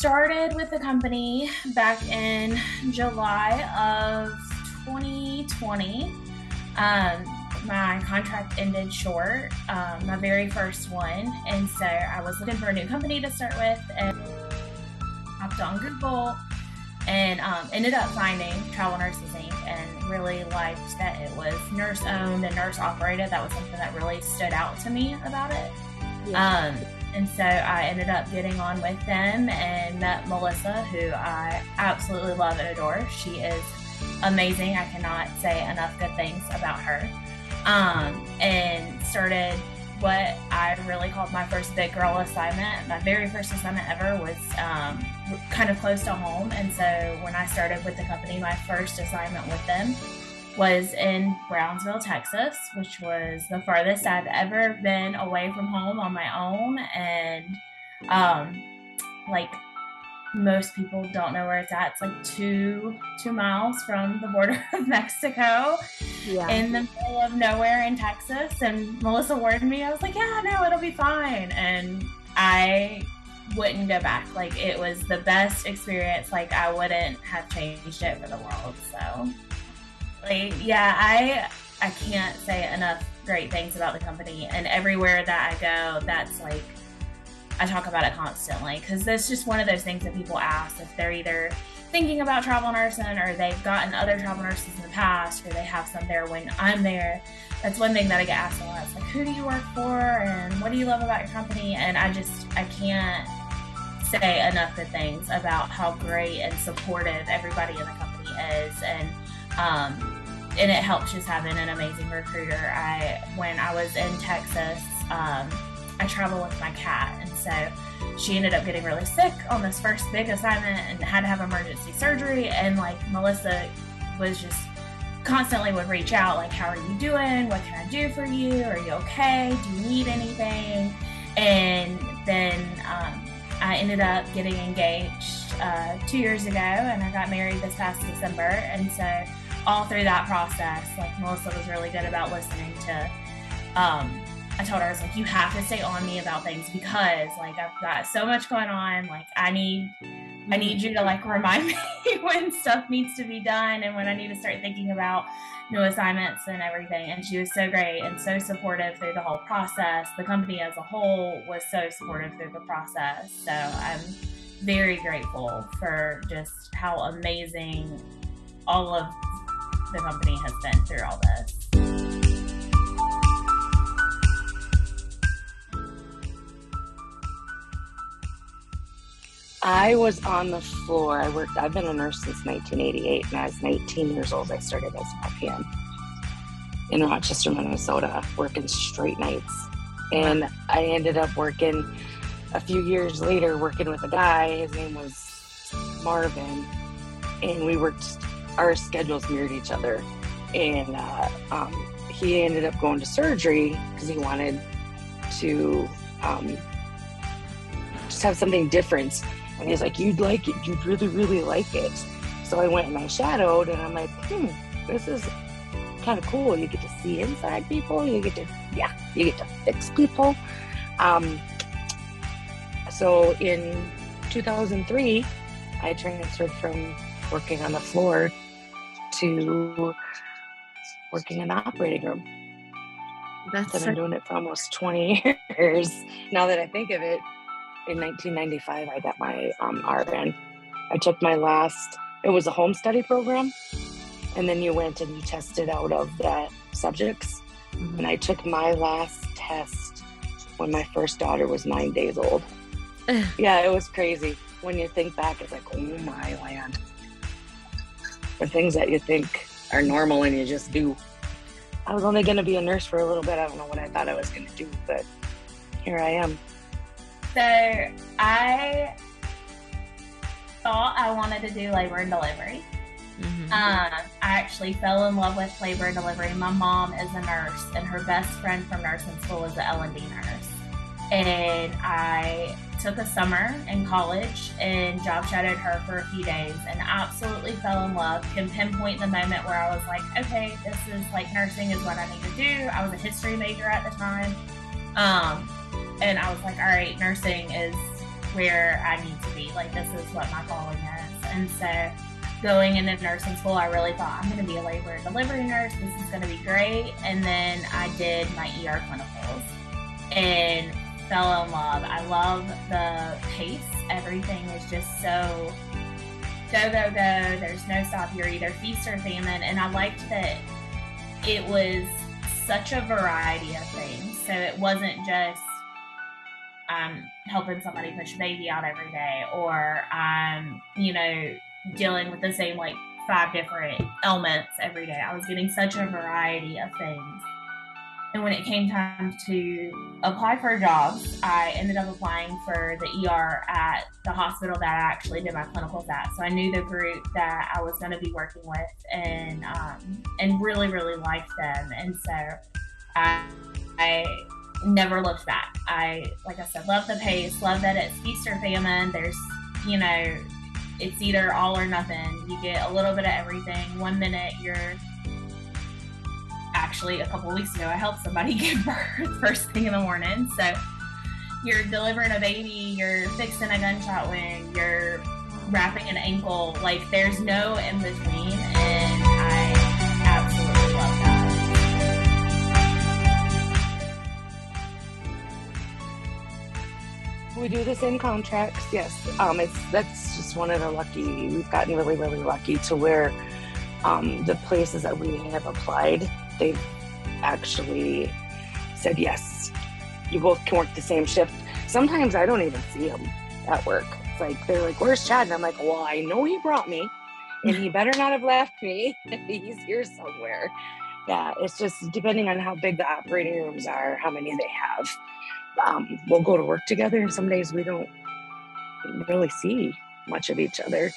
started with the company back in July of 2020. Um, my contract ended short, my very first one. And so I was looking for a new company to start with and hopped on Google and ended up finding Travel Nurses Inc. and really liked that it was nurse owned and nurse operated. That was something that really stood out to me about it. Yeah. And so I ended up getting on with them and met Melissa, who I absolutely love and adore. She is amazing. I cannot say enough good things about her. And started what I really called my first big girl assignment. My very first assignment ever was kind of close to home. And so when I started with the company, my first assignment with them was in Brownsville, Texas, which was the farthest I've ever been away from home on my own. And like most people don't know where it's at. It's like two miles from the border of Mexico in the middle of nowhere in Texas. And Melissa warned me. I was like, yeah, no, it'll be fine. And I wouldn't go back. Like, it was the best experience. Like, I wouldn't have changed it for the world. So like, yeah, I can't say enough great things about the company. And everywhere that I go, that's like, I talk about it constantly, because that's just one of those things that people ask if they're either thinking about travel nursing or they've gotten other travel nurses in the past or they have some there when I'm there. That's one thing that I get asked a lot. It's like, who do you work for and what do you love about your company? And I can't say enough good things about how great and supportive everybody in the company is. And it helps just having an amazing recruiter. When I was in Texas, I travel with my cat, and so she ended up getting really sick on this first big assignment and had to have emergency surgery. And like, Melissa was just constantly would reach out, like, how are you doing? What can I do for you? Are you okay? Do you need anything? And then I ended up getting engaged 2 years ago, and I got married this past December. And so all through that process, like, Melissa was really good about listening to I told her, I was like, you have to stay on me about things, because like, I've got so much going on. Like, I need you to like remind me when stuff needs to be done and when I need to start thinking about new assignments and everything. And she was so great and so supportive through the whole process. The company as a whole was so supportive through the process. So I'm very grateful for just how amazing all of the company has been through all this. I was on the floor. I've been a nurse since 1988, and I was 19 years old. I started as an LPN in Rochester, Minnesota, working straight nights. And I ended up working a few years later, working with a guy. His name was Marvin, and our schedules mirrored each other. And he ended up going to surgery because he wanted to just have something different. And he's like, you'd like it. You'd really, really like it. So I went and I shadowed, and I'm like, this is kind of cool. You get to see inside people. You get to fix people. So in 2003, I transferred from working on the floor to working in the operating room. I've been doing it for almost 20 years. Now that I think of it, in 1995, I got my RN. I took my it was a home study program, and then you went and you tested out of the subjects. Mm-hmm. And I took my last test when my first daughter was 9 days old. Yeah, it was crazy. When you think back, it's like, oh my land. The things that you think are normal and you just do. I was only going to be a nurse for a little bit. I don't know what I thought I was going to do, but here I am. So I thought I wanted to do labor and delivery. Mm-hmm. I actually fell in love with labor and delivery. My mom is a nurse, and her best friend from nursing school is an L&D nurse. And I took a summer in college and job shadowed her for a few days and absolutely fell in love. Can pinpoint the moment where I was like, okay, this is like, nursing is what I need to do. I was a history major at the time. And I was like, all right, nursing is where I need to be. Like, this is what my calling is. And so going into nursing school, I really thought, I'm going to be a labor and delivery nurse. This is going to be great. And then I did my ER clinicals and fell in love. I love the pace. Everything is just so go, go, go. There's no stop. You're either feast or famine. And I liked that it was such a variety of things. So it wasn't just helping somebody push a baby out every day, or dealing with the same like 5 different ailments every day. I was getting such a variety of things. And when it came time to apply for jobs, I ended up applying for the ER at the hospital that I actually did my clinicals at. So I knew the group that I was going to be working with, and really, really liked them. And so I never looked back. Like I said, love the pace, love that it's feast or famine. There's, it's either all or nothing. You get a little bit of everything. One minute you're actually, a couple of weeks ago, I helped somebody give birth first thing in the morning. So you're delivering a baby, you're fixing a gunshot wound, you're wrapping an ankle. Like, there's no in between, and I absolutely love that. We do the same contracts, yes. That's just one of the lucky. We've gotten really, really lucky to where the places that we have applied, they've actually said, yes, you both can work the same shift. Sometimes I don't even see them at work. It's like, they're like, where's Chad? And I'm like, well, I know he brought me, and he better not have left me. He's here somewhere. Yeah, it's just depending on how big the operating rooms are, how many they have. We'll go to work together, and some days we don't really see much of each other,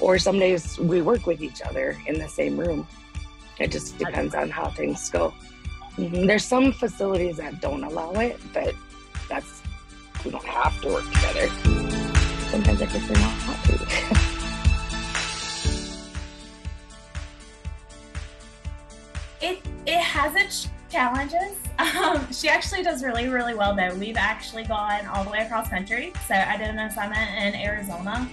or some days we work with each other in the same room. It just depends on how things go. There's some facilities that don't allow it, but we don't have to work together. Sometimes I prefer not to. It has its challenges. She actually does really, really well, though. We've actually gone all the way across country. So I did an assignment in Arizona,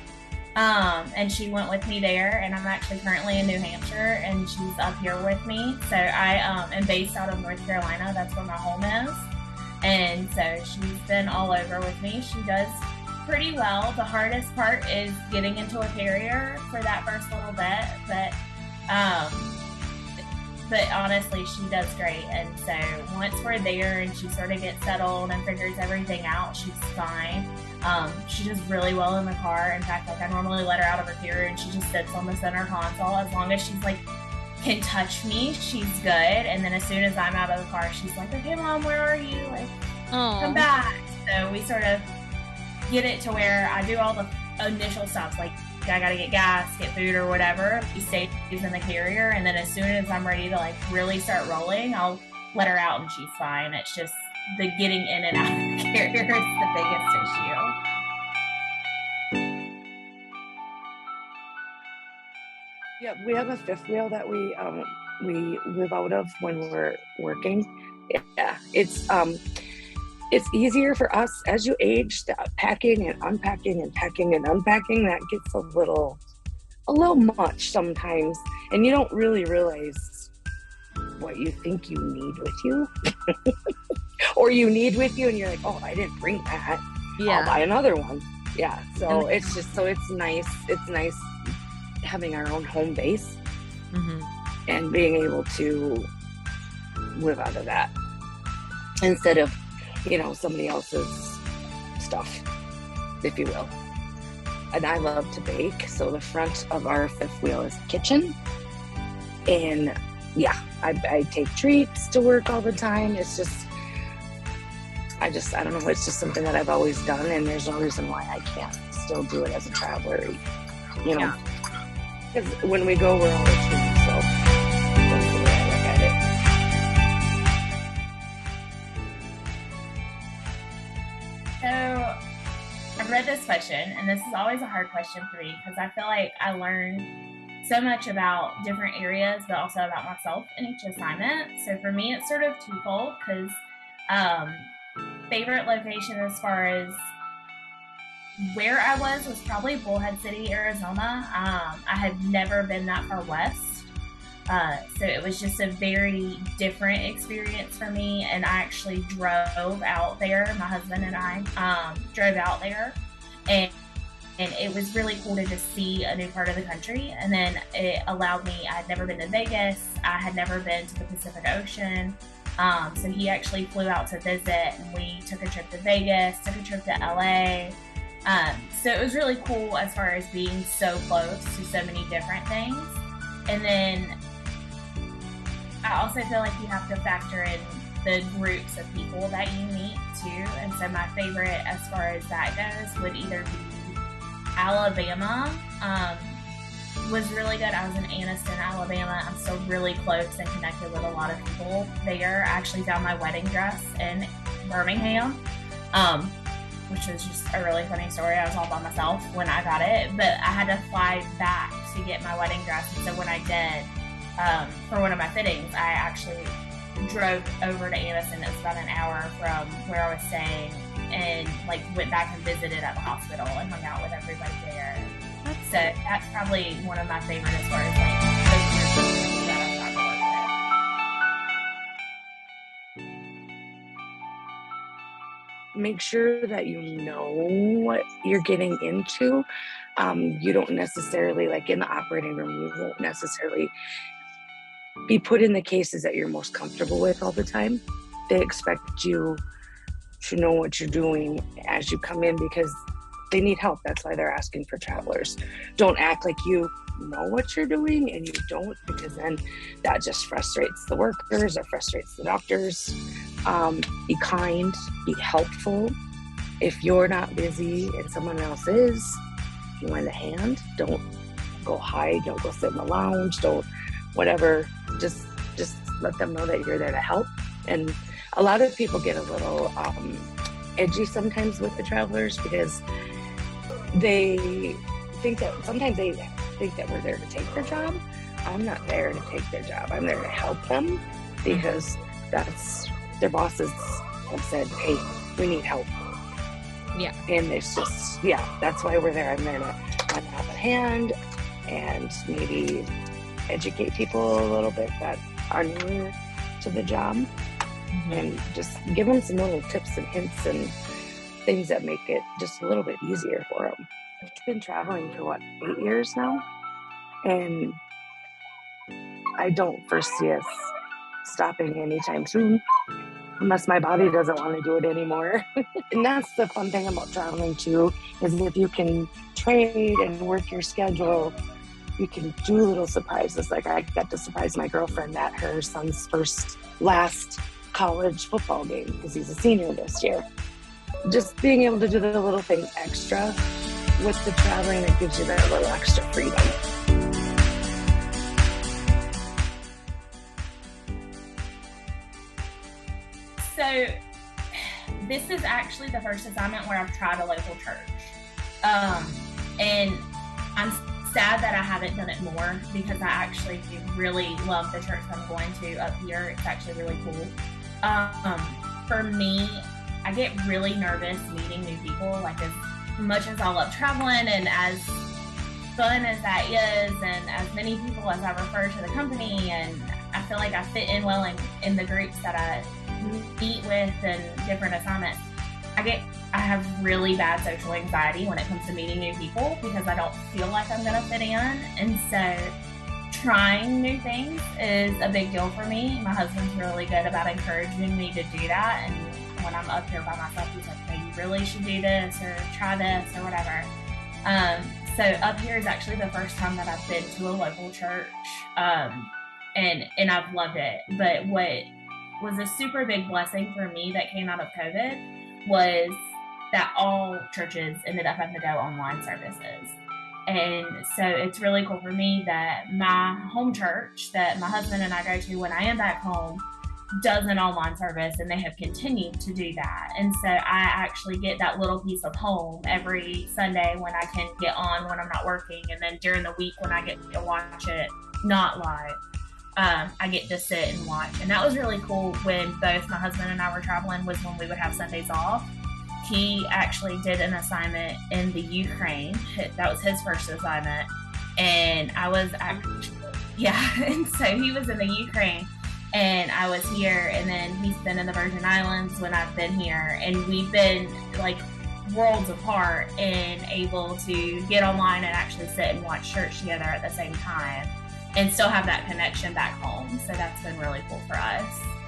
and she went with me there. And I'm actually currently in New Hampshire, and she's up here with me. So I am based out of North Carolina. That's where my home is. And so she's been all over with me. She does pretty well. The hardest part is getting into a carrier for that first little bit, but honestly, she does great. And so once we're there and she sort of gets settled and figures everything out, she's fine. She does really well in the car. In fact, like, I normally let her out of her carrier and she just sits on the center console. As long as she's like, can touch me, she's good. And then as soon as I'm out of the car, she's like, okay, Mom, where are you? Like, come back. So we sort of get it to where I do all the initial stops, like, I gotta get gas, get food or whatever. She stays in the carrier, and then as soon as I'm ready to like really start rolling, I'll let her out and she's fine. It's just the getting in and out of the carrier is the biggest issue. Yeah, we have a fifth wheel that we live out of when we're working. Yeah, it's easier for us as you age, packing and unpacking and packing and unpacking. That gets a little much sometimes, and you don't really realize what you think you need with you, or you need with you, and you're like, oh, I didn't bring that. Yeah, I'll buy another one. Yeah, so it's nice. It's nice having our own home base and being able to live out of that instead of somebody else's stuff, if you will. And I love to bake, so the front of our fifth wheel is a kitchen. And yeah, I take treats to work all the time. It's just, I don't know, it's just something that I've always done, and there's no reason why I can't still do it as a traveler, because when we go, we're all a team, so that's the way I look at it. So I read this question, and this is always a hard question for me because I feel like I learn so much about different areas, but also about myself in each assignment. So for me, it's sort of twofold because favorite location as far as where I was probably Bullhead City, Arizona. I had never been that far west. So it was just a very different experience for me. And I actually drove out there. My husband and I drove out there. And and it was really cool to just see a new part of the country. And then it allowed me, I had never been to Vegas, I had never been to the Pacific Ocean. So he actually flew out to visit, and we took a trip to Vegas, took a trip to LA. So it was really cool as far as being so close to so many different things. And then I also feel like you have to factor in the groups of people that you meet too. And so my favorite as far as that goes would either be Alabama. Was really good. I was in Anniston, Alabama. I'm still really close and connected with a lot of people there. I actually found my wedding dress in Birmingham, which was just a really funny story. I was all by myself when I got it, but I had to fly back to get my wedding dress. And so when I did, for one of my fittings, I actually drove over to Anniston. It was about an hour from where I was staying, and like went back and visited at the hospital and hung out with everybody there. So that's probably one of my favorite as far as like those people that I've gotten to work with. Make sure that you know what you're getting into. You don't necessarily, like in the operating room, you won't necessarily be put in the cases that you're most comfortable with all the time. They expect you to know what you're doing as you come in because they need help. That's why they're asking for travelers. Don't act like you know what you're doing and you don't, because then that just frustrates the workers or frustrates the doctors. Be kind, be helpful. If you're not busy and someone else is, you lend a hand. Don't go hide, don't go sit in the lounge, don't whatever. Just let them know that you're there to help. And a lot of people get a little edgy sometimes with the travelers because they think that sometimes they think that we're there to take their job. I'm not there to take their job. I'm there to help them because that's their bosses have said, hey, we need help. Yeah. And it's just, that's why we're there. I'm there to lend a hand and maybe educate people a little bit that are new to the job, and just give them some little tips and hints and things that make it just a little bit easier for them. I've been traveling for 8 years now, and I don't foresee us stopping anytime soon unless my body doesn't want to do it anymore. And that's the fun thing about traveling too, is if you can trade and work your schedule, you can do little surprises. Like I got to surprise my girlfriend at her son's last college football game because he's a senior this year. Just being able to do the little things extra with the traveling, it gives you that little extra freedom. So this is actually the first assignment where I've tried a local church. And I'm sad that I haven't done it more because I actually really love the church I'm going to up here. It's actually really cool. For me, I get really nervous meeting new people. Like as much as I love traveling and as fun as that is, and as many people as I refer to the company, and I feel like I fit in well in the groups that I meet with and different assignments, I have really bad social anxiety when it comes to meeting new people because I don't feel like I'm gonna fit in. And so trying new things is a big deal for me. My husband's really good about encouraging me to do that. And when I'm up here by myself, he's like, hey, you really should do this or try this or whatever. So up here is actually the first time that I've been to a local church. And I've loved it. But what was a super big blessing for me that came out of COVID was that all churches ended up having to go online services. And so it's really cool for me that my home church that my husband and I go to when I am back home does an online service, and they have continued to do that. And so I actually get that little piece of home every Sunday when I can get on when I'm not working. And then during the week when I get to watch it not live, I get to sit and watch. And that was really cool when both my husband and I were traveling, was when we would have Sundays off. He actually did an assignment in the Ukraine. That was his first assignment. And I was actually, yeah. And so he was in the Ukraine and I was here. And then he's been in the Virgin Islands when I've been here. And we've been like worlds apart and able to get online and actually sit and watch church together at the same time and still have that connection back home. So that's been really cool for us.